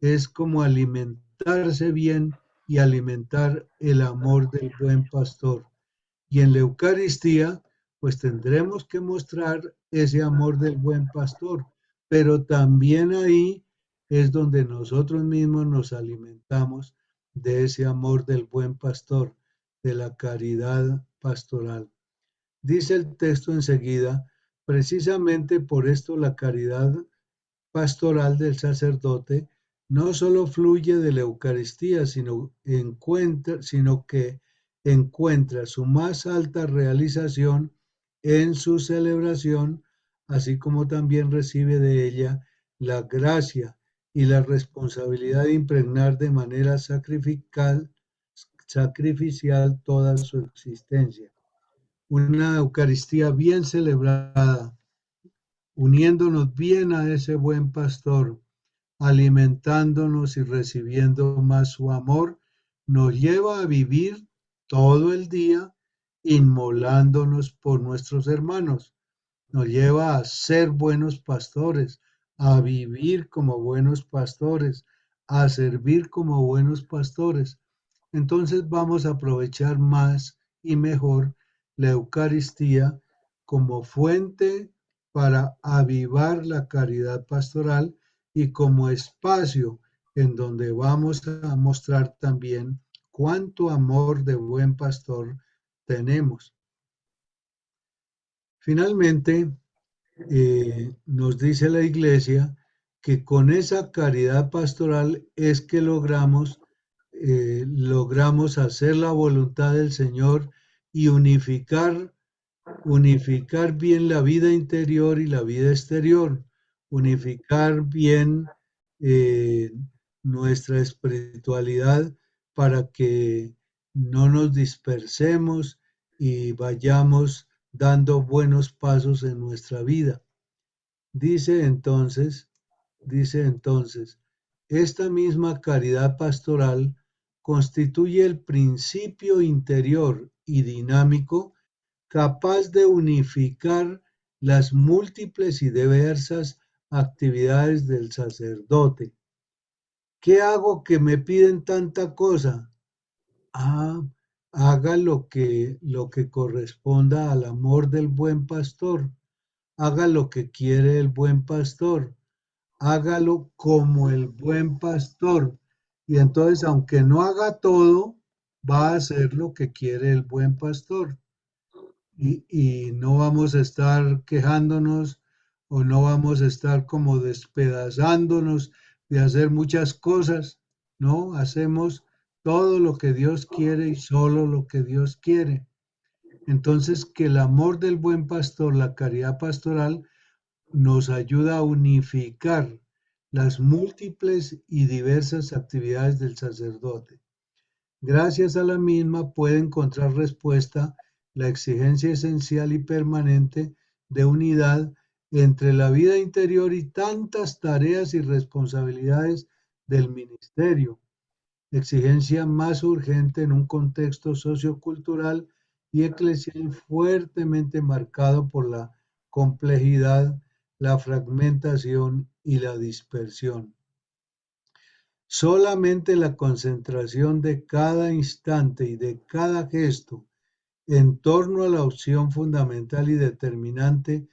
es como alimentarse bien y alimentar el amor del buen pastor. Y en la Eucaristía, pues tendremos que mostrar ese amor del buen pastor, pero también ahí es donde nosotros mismos nos alimentamos de ese amor del buen pastor, de la caridad pastoral. Dice el texto enseguida, precisamente por esto la caridad pastoral del sacerdote no solo fluye de la Eucaristía, sino que encuentra su más alta realización en su celebración, así como también recibe de ella la gracia y la responsabilidad de impregnar de manera sacrificial toda su existencia. Una Eucaristía bien celebrada, uniéndonos bien a ese buen pastor, alimentándonos y recibiendo más su amor, nos lleva a vivir todo el día inmolándonos por nuestros hermanos. Nos lleva a ser buenos pastores, a vivir como buenos pastores, a servir como buenos pastores. Entonces vamos a aprovechar más y mejor la Eucaristía como fuente para avivar la caridad pastoral y como espacio en donde vamos a mostrar también cuánto amor de buen pastor tenemos. Finalmente, nos dice la Iglesia que con esa caridad pastoral es que logramos hacer la voluntad del Señor y unificar bien la vida interior y la vida exterior, unificar bien eh, nuestra espiritualidad para que no nos dispersemos y vayamos dando buenos pasos en nuestra vida. Dice entonces, dice entonces, esta misma caridad pastoral constituye el principio interior y dinámico capaz de unificar las múltiples y diversas actividades del sacerdote. ¿Qué hago que me piden tanta cosa? Ah, haga lo que corresponda al amor del buen pastor. Haga lo que quiere el buen pastor. Hágalo como el buen pastor. Y entonces, aunque no haga todo, va a hacer lo que quiere el buen pastor. Y no vamos a estar quejándonos o no vamos a estar como despedazándonos de hacer muchas cosas, ¿no? Hacemos todo lo que Dios quiere y solo lo que Dios quiere. Entonces, que el amor del buen pastor, la caridad pastoral, nos ayuda a unificar las múltiples y diversas actividades del sacerdote. Gracias a la misma puede encontrar respuesta la exigencia esencial y permanente de unidad entre la vida interior y tantas tareas y responsabilidades del ministerio, exigencia más urgente en un contexto sociocultural y eclesial fuertemente marcado por la complejidad, la fragmentación y la dispersión. Solamente la concentración de cada instante y de cada gesto en torno a la opción fundamental y determinante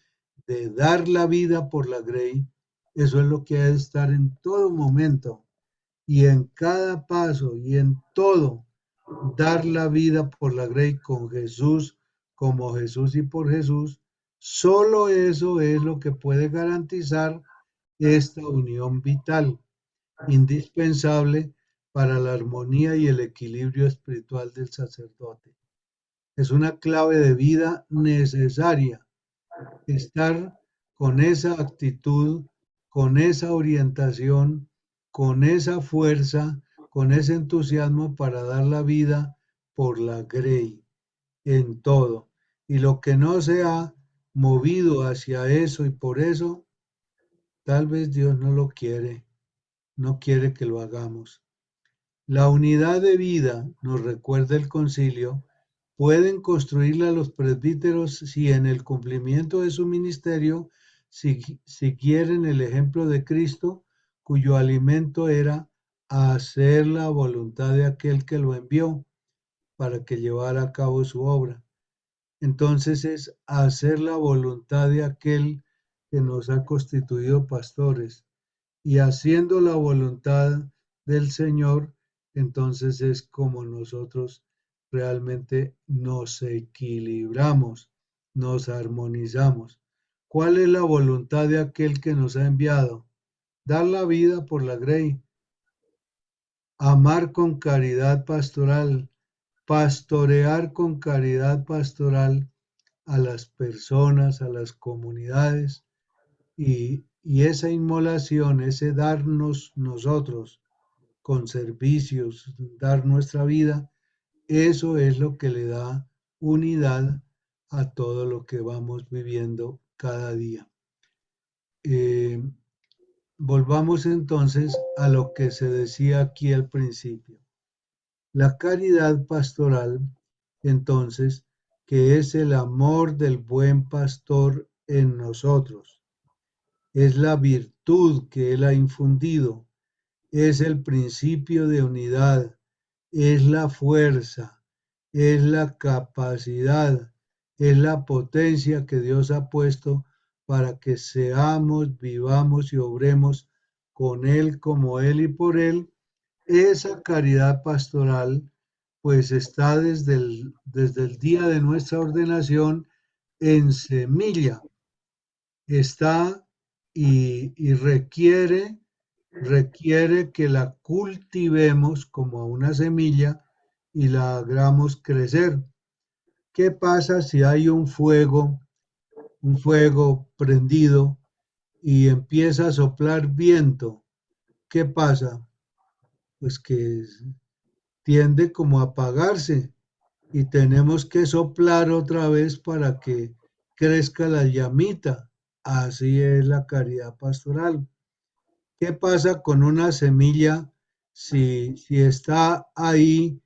de dar la vida por la Grey, eso es lo que ha de estar en todo momento y en cada paso y en todo, dar la vida por la Grey con Jesús, como Jesús y por Jesús, solo eso es lo que puede garantizar esta unión vital, indispensable para la armonía y el equilibrio espiritual del sacerdote. Es una clave de vida necesaria estar con esa actitud, con esa orientación, con esa fuerza, con ese entusiasmo para dar la vida por la Grey en todo. Y lo que no se ha movido hacia eso y por eso, tal vez Dios no lo quiere, no quiere que lo hagamos. La unidad de vida, nos recuerda el concilio, pueden construirla los presbíteros si en el cumplimiento de su ministerio siguieren el ejemplo de Cristo, cuyo alimento era hacer la voluntad de aquel que lo envió para que llevara a cabo su obra. Entonces es hacer la voluntad de aquel que nos ha constituido pastores y haciendo la voluntad del Señor, entonces es como nosotros realmente nos equilibramos, nos armonizamos. ¿Cuál es la voluntad de aquel que nos ha enviado? Dar la vida por la Grey, amar con caridad pastoral, pastorear con caridad pastoral a las personas, a las comunidades, y esa inmolación, ese darnos nosotros con servicios, dar nuestra vida, eso es lo que le da unidad a todo lo que vamos viviendo cada día. Eh, Volvamos entonces a lo que se decía aquí al principio. La caridad pastoral, entonces, que es el amor del buen pastor en nosotros, es la virtud que Él ha infundido, es el principio de unidad, es la fuerza, es la capacidad, es la potencia que Dios ha puesto para que seamos, vivamos y obremos con Él, como Él y por Él. Esa caridad pastoral pues está desde el día de nuestra ordenación en semilla, está y requiere que la cultivemos como una semilla y la hagamos crecer. ¿Qué pasa si hay un fuego prendido y empieza a soplar viento? ¿Qué pasa? Pues que tiende como a apagarse y tenemos que soplar otra vez para que crezca la llamita. Así es la caridad pastoral. ¿Qué pasa con una semilla si está ahí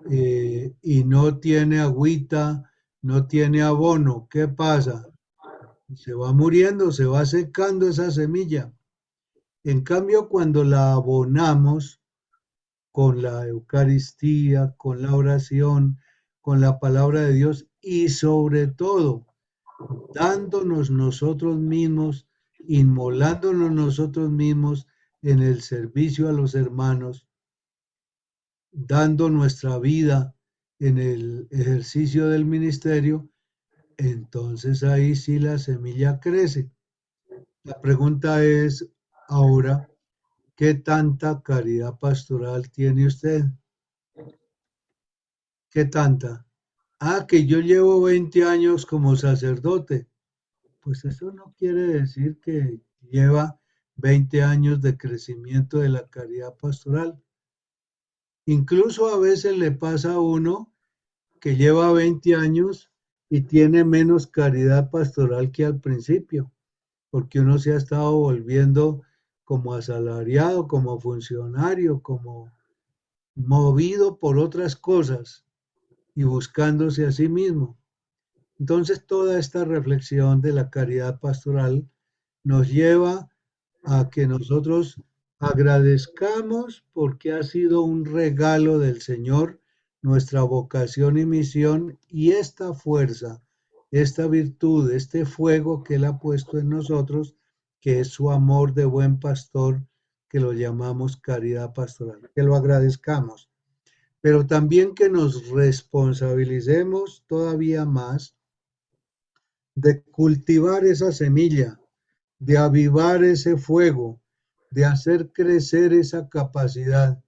y no tiene agüita, no tiene abono? ¿Qué pasa? Se va muriendo, se va secando esa semilla. En cambio, cuando la abonamos con la Eucaristía, con la oración, con la palabra de Dios y sobre todo dándonos nosotros mismos, inmolándonos nosotros mismos en el servicio a los hermanos, dando nuestra vida en el ejercicio del ministerio, entonces ahí sí la semilla crece. La pregunta es ahora, ¿qué tanta caridad pastoral tiene usted? ¿Qué tanta? Ah, que yo llevo 20 años como sacerdote. Pues eso no quiere decir que lleva 20 años de crecimiento de la caridad pastoral. Incluso a veces le pasa a uno que lleva 20 años y tiene menos caridad pastoral que al principio. porque uno se ha estado volviendo como asalariado, como funcionario, como movido por otras cosas y buscándose a sí mismo. Entonces, toda esta reflexión de la caridad pastoral nos lleva a que nosotros agradezcamos porque ha sido un regalo del Señor nuestra vocación y misión y esta fuerza, esta virtud, este fuego que Él ha puesto en nosotros, que es su amor de buen pastor, que lo llamamos caridad pastoral. Que lo agradezcamos, pero también que nos responsabilicemos todavía más de cultivar esa semilla, de avivar ese fuego, de hacer crecer esa capacidad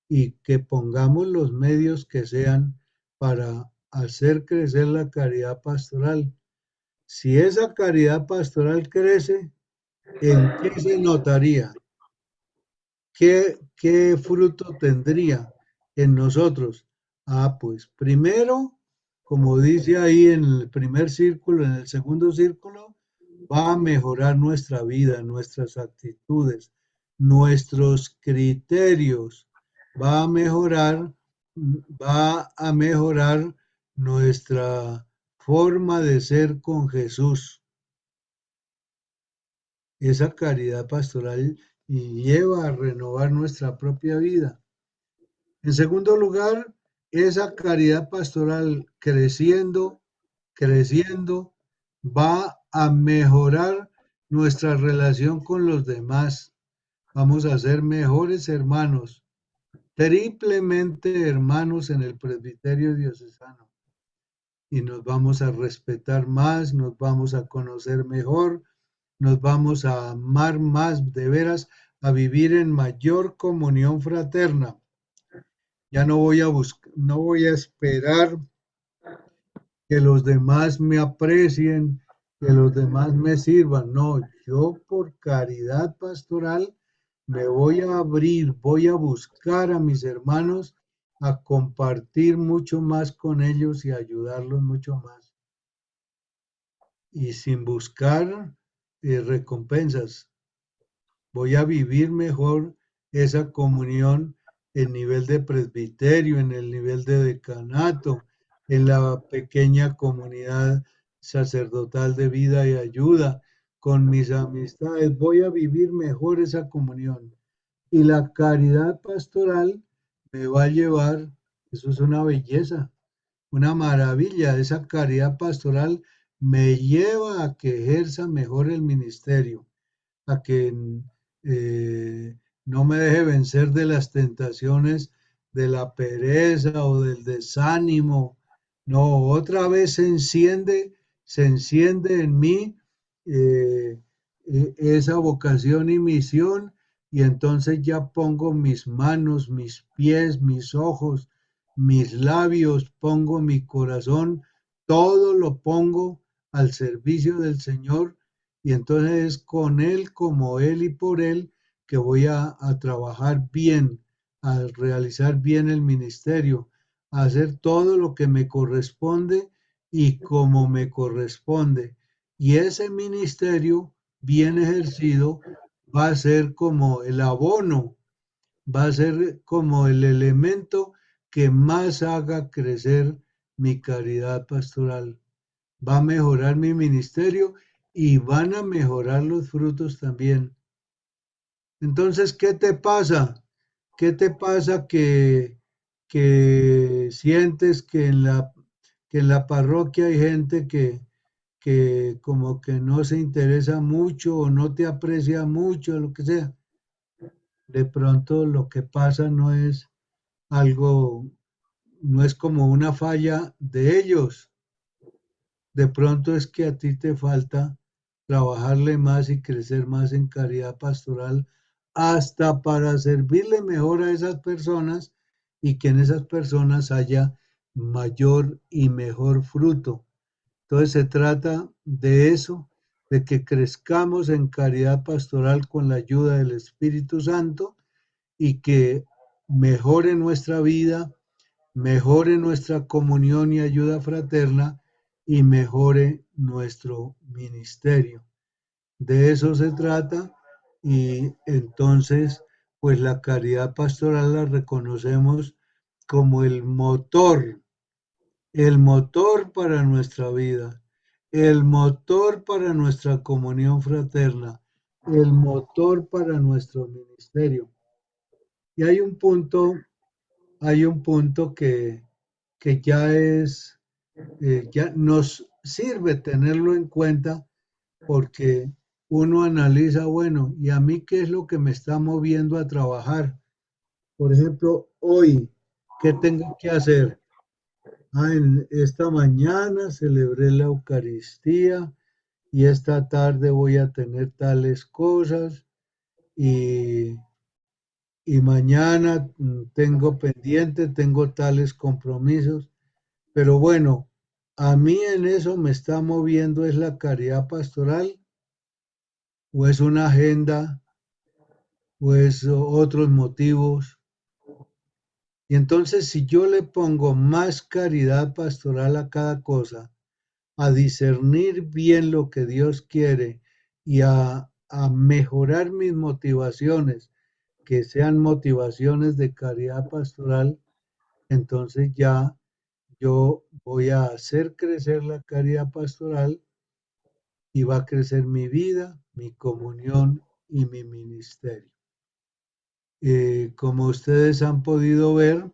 y que pongamos los medios que sean para hacer crecer la caridad pastoral. Si esa caridad pastoral crece, ¿en qué se notaría? ¿Qué fruto tendría en nosotros? Ah, pues primero, como dice ahí en el primer círculo, en el segundo círculo, va a mejorar nuestra vida, nuestras actitudes, nuestros criterios, va a mejorar, va a mejorar nuestra forma de ser con Jesús. Esa caridad pastoral lleva a renovar nuestra propia vida. En segundo lugar, esa caridad pastoral creciendo, creciendo, va a mejorar nuestra relación con los demás. Vamos a ser mejores hermanos, triplemente hermanos en el presbiterio diocesano. Y nos vamos a respetar más, nos vamos a conocer mejor, nos vamos a amar más de veras, a vivir en mayor comunión fraterna. Ya no voy a buscar, no voy a esperar que los demás me aprecien, que los demás me sirvan. No, yo por caridad pastoral me voy a abrir, voy a buscar a mis hermanos, a compartir mucho más con ellos y ayudarlos mucho más. Y sin buscar recompensas, voy a vivir mejor esa comunión en nivel de presbiterio, en el nivel de decanato, en la pequeña comunidad sacerdotal de vida y ayuda, con mis amistades. Voy a vivir mejor esa comunión. Y la caridad pastoral me va a llevar, eso es una belleza, una maravilla. Esa caridad pastoral me lleva a que ejerza mejor el ministerio, a que no me deje vencer de las tentaciones de la pereza o del desánimo. No, otra vez se enciende en mí eh, esa vocación y misión y entonces ya pongo mis manos, mis pies, mis ojos, mis labios, pongo mi corazón, todo lo pongo al servicio del Señor y entonces es con Él, como Él y por Él que voy a trabajar bien, a realizar bien el ministerio, a hacer todo lo que me corresponde y como me corresponde. Y ese ministerio bien ejercido va a ser como el abono, va a ser como el elemento que más haga crecer mi caridad pastoral. Va a mejorar mi ministerio y van a mejorar los frutos también. Entonces, ¿qué te pasa? ¿Qué te pasa que sientes que en la parroquia hay gente que como que no se interesa mucho o no te aprecia mucho, lo que sea? De pronto lo que pasa no es algo, no es como una falla de ellos. De pronto es que a ti te falta trabajarle más y crecer más en caridad pastoral hasta para servirle mejor a esas personas y que en esas personas haya mayor y mejor fruto. Entonces se trata de eso, de que crezcamos en caridad pastoral con la ayuda del Espíritu Santo y que mejore nuestra vida, mejore nuestra comunión y ayuda fraterna y mejore nuestro ministerio. de eso se trata y entonces pues la caridad pastoral la reconocemos como el motor para nuestra vida, el motor para nuestra comunión fraterna, el motor para nuestro ministerio. Y hay un punto que ya es, ya nos sirve tenerlo en cuenta porque uno analiza, bueno, ¿y a mí qué es lo que me está moviendo a trabajar? Por ejemplo, hoy, ¿qué tengo que hacer? En esta mañana celebré la Eucaristía y esta tarde voy a tener tales cosas y, y mañana tengo pendiente, tengo tales compromisos. Pero bueno, a mí en eso me está moviendo es la caridad pastoral o es una agenda o es otros motivos. Y entonces si yo le pongo más caridad pastoral a cada cosa, a discernir bien lo que Dios quiere y a mejorar mis motivaciones, que sean motivaciones de caridad pastoral, entonces ya yo voy a hacer crecer la caridad pastoral y va a crecer mi vida, mi comunión y mi ministerio. Como ustedes han podido ver,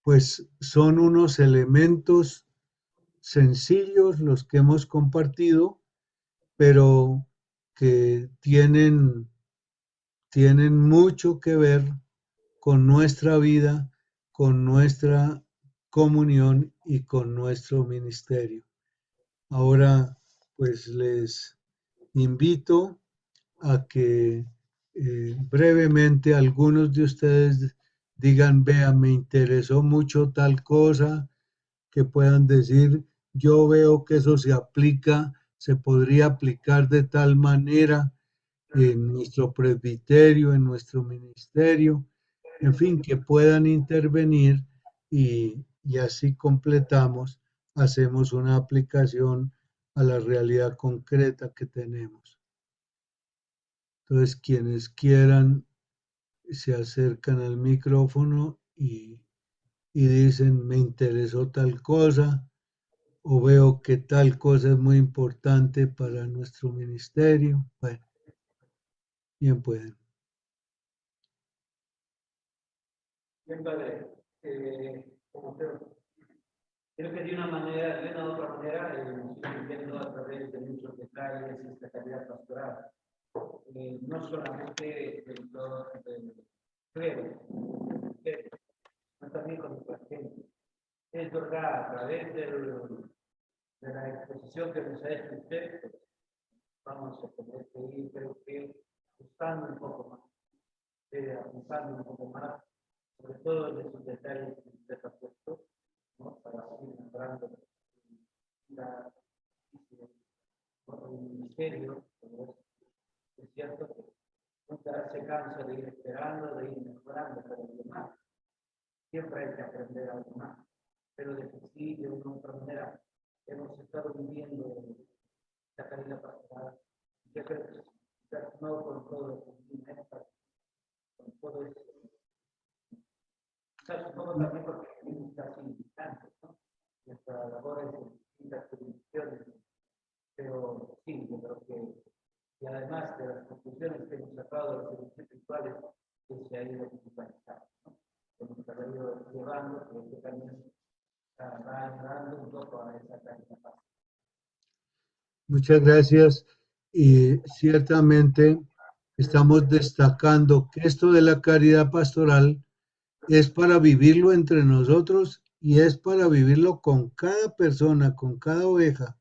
pues son unos elementos sencillos los que hemos compartido, pero que tienen mucho que ver con nuestra vida, con nuestra comunión y con nuestro ministerio. Ahora, pues les invito a que brevemente algunos de ustedes digan, vea, me interesó mucho tal cosa, que puedan decir, yo veo que eso se aplica, se podría aplicar de tal manera en nuestro presbiterio, en nuestro ministerio, en fin, que puedan intervenir y así completamos, hacemos una aplicación a la realidad concreta que tenemos. Entonces, quienes quieran se acercan al micrófono y dicen, me interesó tal cosa, o veo que tal cosa es muy importante para nuestro ministerio. Bueno, bien pueden. Bien, padre. Como creo que de una manera, de una u otra manera, estoy viendo a través de muchos detalles esta calidad pastoral. No solamente dentro del clero, sino también con nuestra gente. Es verdad, a través de la exposición que nos ha hecho usted, pues, vamos a tener que ir, creo que, buscando un poco más, avanzando un poco más, sobre todo en esos detalles que usted ha puesto, ¿no? Para seguir mejorando la, el ministerio. Es cierto que nunca se cansa de ir esperando, de ir mejorando para los demás. Siempre hay que aprender algo más. Pero de que sí, de una u otra manera, hemos estado viviendo la calidad pastoral. Yo creo que no con todo, con todo eso. Supongo también porque vivimos casi distantes, ¿no? Nuestra labor es en distintas jurisdicciones, pero sí, yo creo que, y además de las conclusiones que hemos sacado de los servicios espirituales, que se ha ido puntualizando, ¿no? Que nos ha ido llevando, que este camino va ayudando un poco a esa calidad. Muchas gracias. Y ciertamente estamos destacando que esto de la caridad pastoral es para vivirlo entre nosotros y es para vivirlo con cada persona, con cada oveja,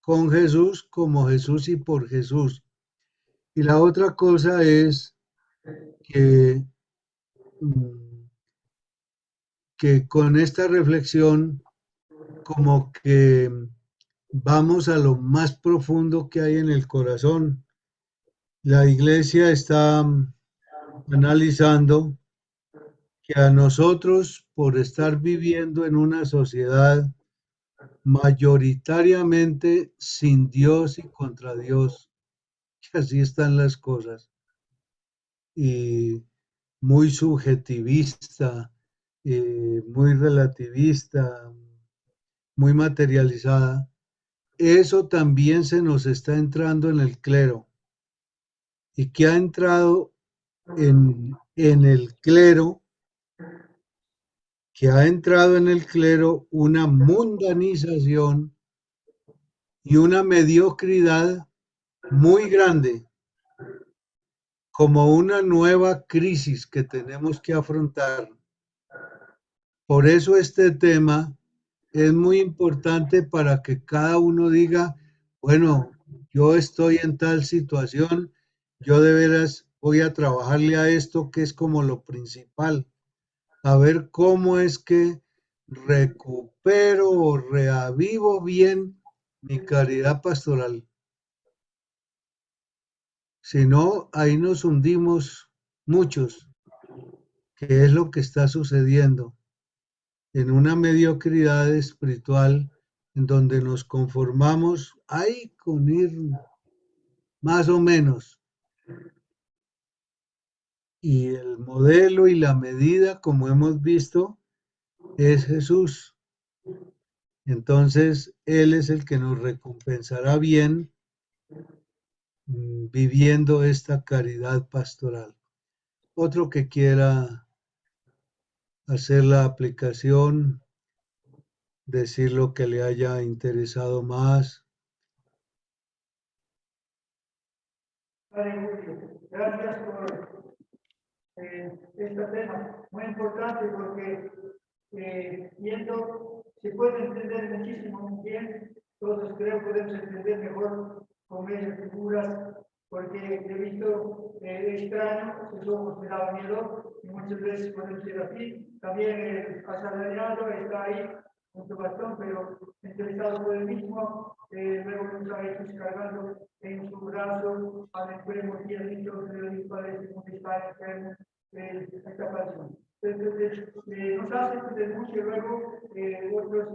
con Jesús, como Jesús y por Jesús. Y la otra cosa es que, que con esta reflexión como que vamos a lo más profundo que hay en el corazón. La iglesia está analizando que a nosotros, por estar viviendo en una sociedad mayoritariamente sin Dios y contra Dios. Y así están las cosas. Y muy subjetivista, muy relativista, muy materializada. Eso también se nos está entrando en el clero. Y que ha entrado en el clero, que ha entrado en el clero una mundanización y una mediocridad muy grande, como una nueva crisis que tenemos que afrontar. Por eso este tema es muy importante para que cada uno diga, bueno, yo estoy en tal situación, yo de veras voy a trabajarle a esto que es como lo principal, a ver cómo es que recupero o reavivo bien mi caridad pastoral. Si no, ahí nos hundimos muchos, que es lo que está sucediendo en una mediocridad espiritual en donde nos conformamos ahí con ir más o menos. Y el modelo y la medida, como hemos visto, es Jesús. Entonces, Él es el que nos recompensará bien viviendo esta caridad pastoral. Otro que quiera hacer la aplicación, decir lo que le haya interesado más. Gracias por este tema, muy importante porque viendo se puede entender muchísimo bien, todos creo podemos entender mejor con medias figuras, porque he visto extraño, sus ojos me daban miedo, y muchas veces podemos ser así, también el asalariado está ahí con su bastón, pero interesado por el mismo, luego nos ha hecho cargando en su brazo al enfermo y el dicho de los padres que está enfermo, esta pasión. Entonces, nos hace entender mucho y luego otros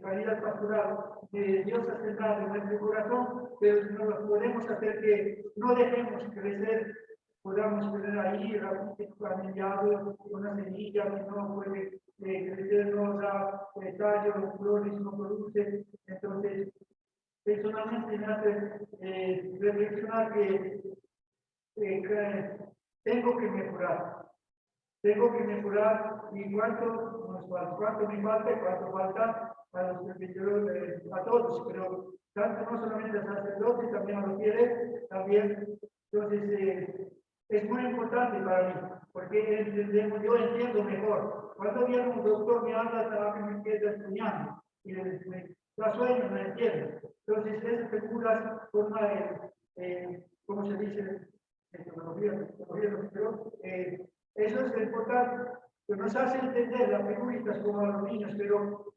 calidad pastoral de Dios ha sembrado en nuestro corazón, pero si no lo podemos hacer que no dejemos crecer, podamos tener ahí familiado una semilla que no puede crecer, no da tallo, flores, no produce. Entonces, personalmente me hace reflexionar que tengo que mejorar. Tengo que mejorar y cuánto me falta y cuánto falta a los servidores, a todos, pero tanto no solamente a sacerdotes, también a los fieles, también. Entonces, es muy importante para mí, porque entendemos, yo entiendo mejor. Cuando viene un doctor me habla, estaba que me queda estudiando y me da sueño, no entiendo. Entonces, esas figuras, forma de, ¿cómo se dice? Tecnología, pero eso es importante, que nos hace entender las figuritas como a los niños, pero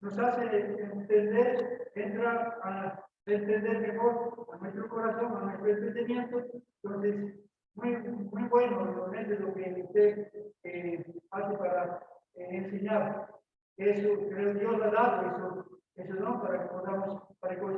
nos hace entender, entra a entender mejor a nuestro corazón, a nuestro entendimiento. Entonces, muy bueno realmente lo que usted hace para enseñar. Eso creo Dios ha dado, eso no, para que podamos, para que